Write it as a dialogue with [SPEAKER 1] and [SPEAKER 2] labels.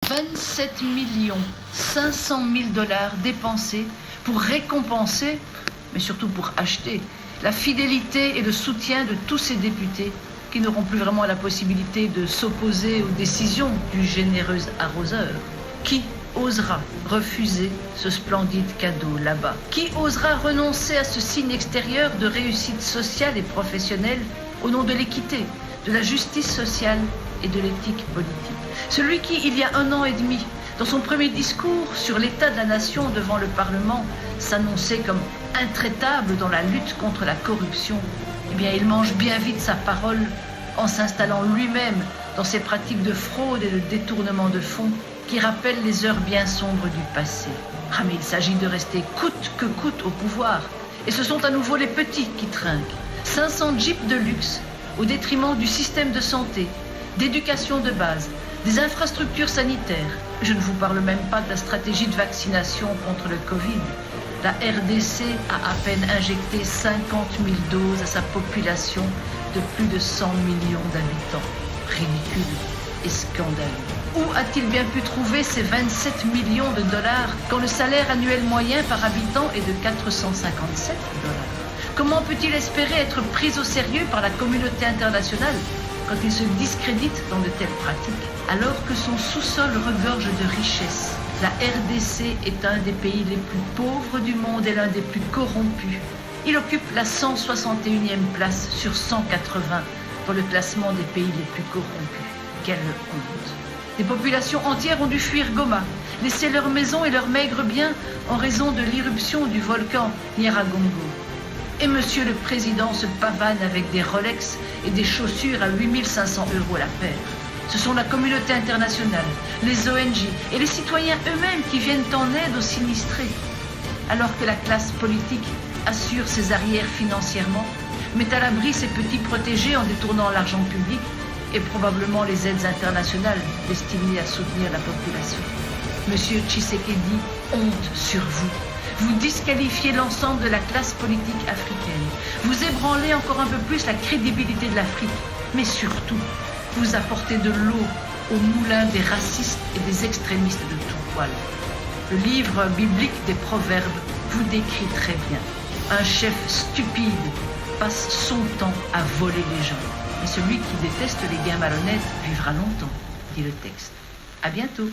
[SPEAKER 1] 27 500 000 dollars dépensés pour récompenser, mais surtout pour acheter, la fidélité et le soutien de tous ces députés qui n'auront plus vraiment la possibilité de s'opposer aux décisions du généreux arroseur. Qui osera refuser ce splendide cadeau là-bas? Qui osera renoncer à ce signe extérieur de réussite sociale et professionnelle au nom de l'équité, de la justice sociale et de l'éthique politique? Celui qui, il y a 1 an et demi, dans son premier discours sur l'état de la nation devant le Parlement, s'annonçait comme intraitable dans la lutte contre la corruption, eh bien, il mange bien vite sa parole en s'installant lui-même dans ses pratiques de fraude et de détournement de fonds qui rappellent les heures bien sombres du passé. Ah, mais il s'agit de rester coûte que coûte au pouvoir. Et ce sont à nouveau les petits qui trinquent. 500 jeeps de luxe au détriment du système de santé, d'éducation de base, des infrastructures sanitaires. Je ne vous parle même pas de la stratégie de vaccination contre le Covid. La RDC a à peine injecté 50 000 doses à sa population de plus de 100 millions d'habitants. Ridicule et scandaleux. Où a-t-il bien pu trouver ces 27 millions de dollars quand le salaire annuel moyen par habitant est de 457 dollars? Comment peut-il espérer être pris au sérieux par la communauté internationale quand il se discrédite dans de telles pratiques, alors que son sous-sol regorge de richesses? La RDC est un des pays les plus pauvres du monde et l'un des plus corrompus. Il occupe la 161e place sur 180 pour le classement des pays les plus corrompus. Quelle honte! Des populations entières ont dû fuir Goma, laisser leurs maisons et leurs maigres biens en raison de l'irruption du volcan Nyiragongo. Et monsieur le président se pavane avec des Rolex et des chaussures à 8 500 € la paire. Ce sont la communauté internationale, les ONG et les citoyens eux-mêmes qui viennent en aide aux sinistrés. Alors que la classe politique assure ses arrières financièrement, met à l'abri ses petits protégés en détournant l'argent public et probablement les aides internationales destinées à soutenir la population. Monsieur Tshisekedi, honte sur vous. Vous disqualifiez l'ensemble de la classe politique africaine. Vous ébranlez encore un peu plus la crédibilité de l'Afrique. Mais surtout, vous apportez de l'eau au moulin des racistes et des extrémistes de tout poil. Le livre biblique des Proverbes vous décrit très bien. Un chef stupide passe son temps à voler les gens. Mais celui qui déteste les gains malhonnêtes vivra longtemps, dit le texte. À bientôt.